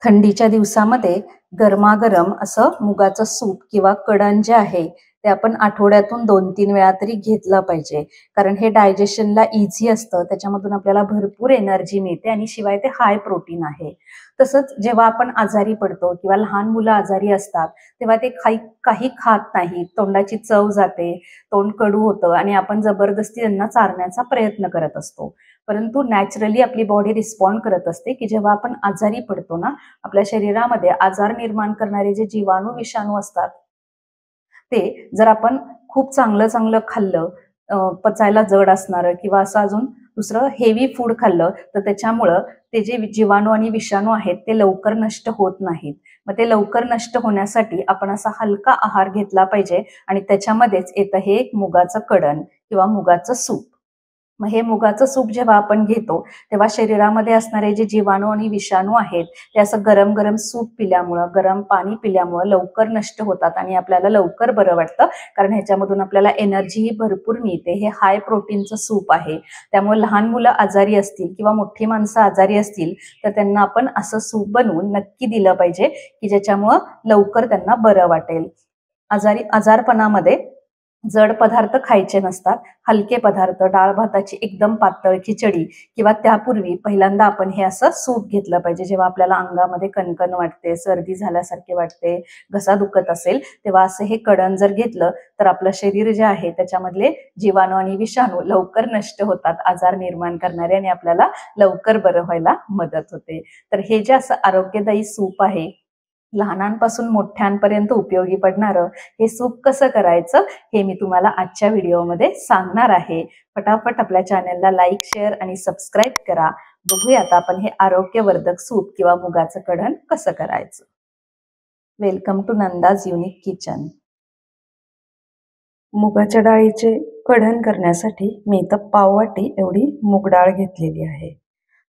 थंडीच्या दिवसामध्ये गरमागरम असं मुगाचं सूप किंवा कढण जे आहे ते आपण आठवड्यातून 2-3 वेळा तरी घेतलं पाहिजे. कारण हे डायजेशनला इझी असतं. त्याच्यामधून आपल्याला भरपूर एनर्जी मिळते आणि शिवाय ते हाय प्रोटीन आहे. तसंच जेव्हा आपण आजारी पडतो किंवा लहान मुलं आजारी असतात, तेव्हा ते काही काही खात नाहीत. तोंडाची चव जाते, तोंड कडू होतं आणि आपण जबरदस्ती त्यांना चारण्याचा प्रयत्न करत असतो. परंतु नॅचरली आपली बॉडी रिस्पॉन्ड करत असते, की जेव्हा आपण आजारी पडतो ना, आपल्या शरीरामध्ये आजार निर्माण करणारे जे जीवाणू, विषाणू असतात, ते जर आपण खूप चांगलं चांगलं खाल्लं, पचायला जड असणारं किंवा असं अजून दुसरं हेवी फूड खाल्लं, तर त्याच्यामुळं ते जे जीवाणू आणि विषाणू आहेत ते लवकर नष्ट होत नाहीत. मग ते लवकर नष्ट होण्यासाठी आपण असा हलका आहार घेतला पाहिजे आणि त्याच्यामध्येच येतं हे एक मुगाचं कढण किंवा मुगाचं सूप. मग हे मुगाचं सूप जेव्हा आपण घेतो, तेव्हा शरीरामध्ये असणारे जे जीवाणू आणि विषाणू आहेत, ते असं गरम-गरम सूप पिल्यामुळं, गरम पाणी पिल्यामुळं लवकर नष्ट होतात आणि आपल्याला लवकर बरं वाटतं. कारण ह्याच्यामधून आपल्याला एनर्जीही भरपूर मिळते. हे हाय प्रोटीनचं सूप आहे. त्यामुळे लहान मुलं आजारी असतील किंवा मोठी माणसं आजारी असतील, तर त्यांना आपण असं सूप बनवून नक्की दिलं पाहिजे, की ज्याच्यामुळं लवकर त्यांना बरं वाटेल. आजारपणामध्ये जड पदार्थ खायचे नसतात. हलके पदार्थ, डाळ-भाताची एकदम पातळ खिचडी किंवा त्यापूर्वी पहिल्यांदा आपण हे असं सूप घेतलं पाहिजे. जेव्हा आपल्याला अंगामध्ये कणकण वाटते, सर्दी झाल्यासारखे वाटते, घसा दुखत असेल, तेव्हा असं हे कढण जर घेतलं, तर आपलं शरीर जे आहे त्याच्यामधले जीवाणू आणि विषाणू लवकर नष्ट होतात, आजार निर्माण करणारे, आणि आपल्याला लवकर बरं व्हायला मदत होते. तर हे जे असं आरोग्यदायी सूप आहे, लहानांपासून मोठ्यांपर्यंत उपयोगी पडणारं, हे सूप कसं करायचं हे मी तुम्हाला आजच्या व्हिडिओमध्ये सांगणार आहे. फटाफट आपल्या चॅनलला लाईक, शेअर आणि सबस्क्राईब करा. बघूया आता आपण हे आरोग्यवर्धक सूप किंवा मुगाचं कढण कसं करायचं. वेलकम टू नंदाज युनिक किचन. मुगाच्या डाळीचे कढण करण्यासाठी मी इथं पाववाटी एवढी मूग डाळ घेतलेली आहे.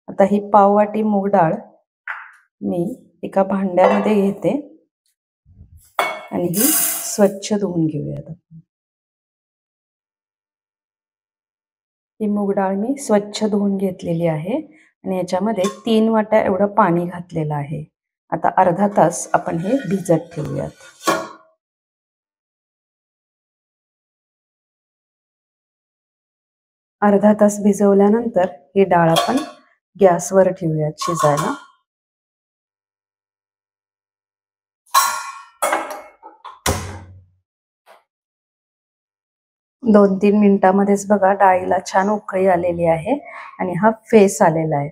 आता ही पाववाटी मूग डाळ मी एका भांड्यामध्ये घेते आणि ही स्वच्छ धुवून घेऊयात. ही मूग डाळ मी स्वच्छ धुवून घेतलेली आहे आणि याच्यामध्ये 3 वाट्या एवढं पाणी घातलेलं आहे. आता अर्धा तास आपण हे भिजत ठेवूयात. अर्धा तास भिजवल्यानंतर ही डाळ आपण गॅसवर ठेवूयात शिजायला. 2-3 मिनिटांमध्येच बघा डाळीला छान उकळी आलेली आहे आणि हा फेस आलेला आहे.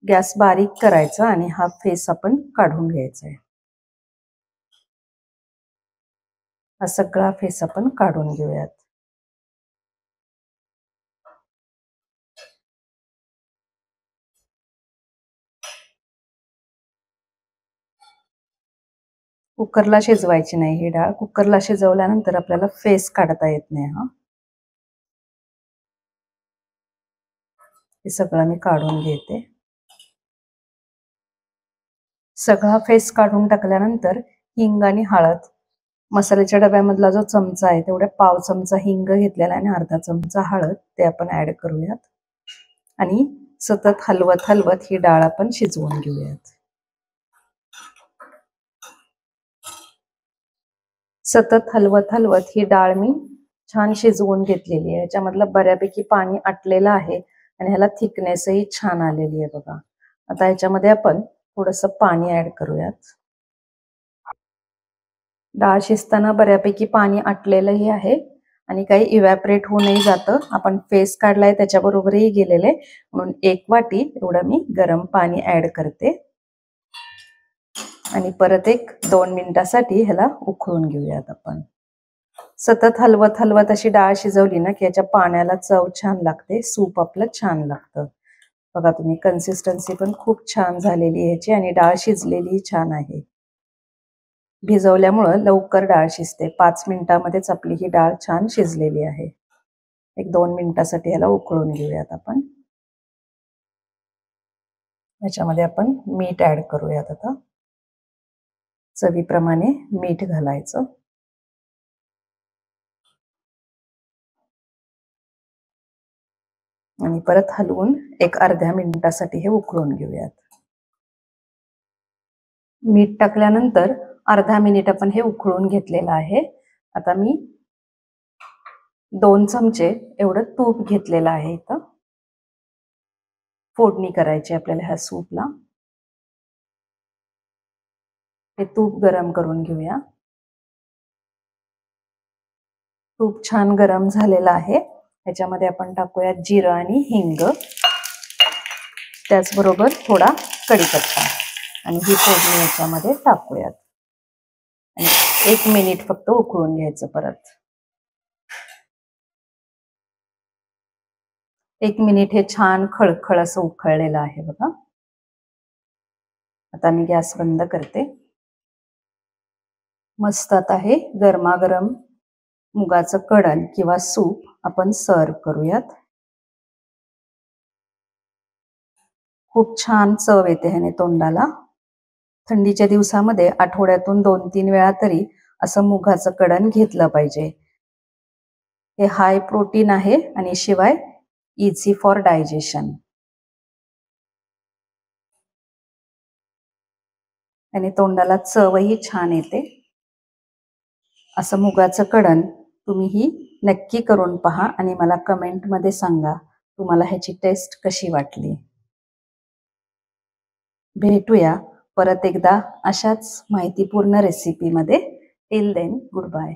गॅस बारीक करायचा आणि हा फेस आपण काढून घ्यायचा आहे. हा सगळा फेस आपण काढून घेऊयात. कुकरला शिजवायची नाही ही डाळ. कुकरला शिजवल्यानंतर आपल्याला फेस काढता येत नाही. हे सगळं मी काढून घेते. सगळा फेस काढून टाकल्यानंतर हिंग आणि हळद, मसाल्याच्या डब्यामधला जो चमचा आहे तेवढ्या पाव चमचा हिंग घेतलेला आणि अर्धा चमचा हळद ते आपण ऍड करूयात आणि सतत हलवत हलवत ही डाळ आपण शिजवून घेऊयात. सतत हलवत हलवत ही डाळ मी छान शिजवून घेतलेली आहे. याच्यामधलं बऱ्यापैकी पाणी आटलेलं आहे आणि ह्याला थिकनेसही छान आलेली आहे बघा. आता याच्यामध्ये आपण थोडंसं पाणी ऍड करूयात. डाळ शिजताना बऱ्यापैकी पाणी आटलेलंही आहे आणि काही इव्हॅपरेट होऊनही जातं. आपण फेस काढलाय त्याच्याबरोबरही गेलेले, म्हणून 1 वाटी एवढं मी गरम पाणी ऍड करते आणि परत 1-2 मिनिटासाठी ह्याला उकळून घेऊयात आपण. सतत हलवत हलवत अशी डाळ शिजवली ना की याच्या पाण्याला चव छान लागते, सूप आपलं छान लागतं. बघा तुम्ही, कन्सिस्टन्सी पण खूप छान झालेली आहे याची आणि डाळ शिजलेली छान आहे. भिजवल्यामुळं लवकर डाळ शिजते. 5 मिनिटांमध्येच आपली ही डाळ छान शिजलेली आहे. 1-2 मिनिटासाठी ह्याला उकळून घेऊयात आपण. याच्यामध्ये आपण मीठ ऍड करूयात आता. चवीप्रमाणे मीठ घालायचं आणि परत हलवून 1 अर्ध्या मिनिटासाठी हे उकळून घेऊयात. मीठ टाकल्यानंतर अर्धा मिनिट आपण हे उकळून घेतलेलं आहे. आता मी 2 चमचे एवढं तूप घेतलेलं आहे इथं. फोडणी करायची आपल्याला ह्या सूपला. हे तूप गरम करून घेऊया. तूप छान गरम झालेलं आहे. ह्याच्यामध्ये आपण टाकूया जिरं आणि हिंग, त्याचबरोबर थोडा कढीपत्ता आणि ही फोडणी याच्यामध्ये टाकूयात आणि 1 मिनिट फक्त उकळून घ्यायचं परत. 1 मिनिट हे छान खळखळ असं उकळलेलं आहे बघा. आता मी गॅस बंद करते. मस्त आता हे गरमागरम मुगाचं कढण किंवा सूप आपण सर्व करूयात. खूप छान चव येते ह्याने तोंडाला. थंडीच्या दिवसामध्ये आठवड्यातून 2-3 वेळा तरी असं मुगाचं कढण घेतलं पाहिजे. हे हाय प्रोटीन आहे आणि शिवाय इझी फॉर डायजेशन. आणि तोंडाला चवही छान येते. असं मुगाचं कढण तुम्हीही नक्की करून पहा आणि मला कमेंटमध्ये सांगा तुम्हाला ह्याची टेस्ट कशी वाटली. भेटूया परत एकदा अशाच माहितीपूर्ण रेसिपीमध्ये. Till then, good bye.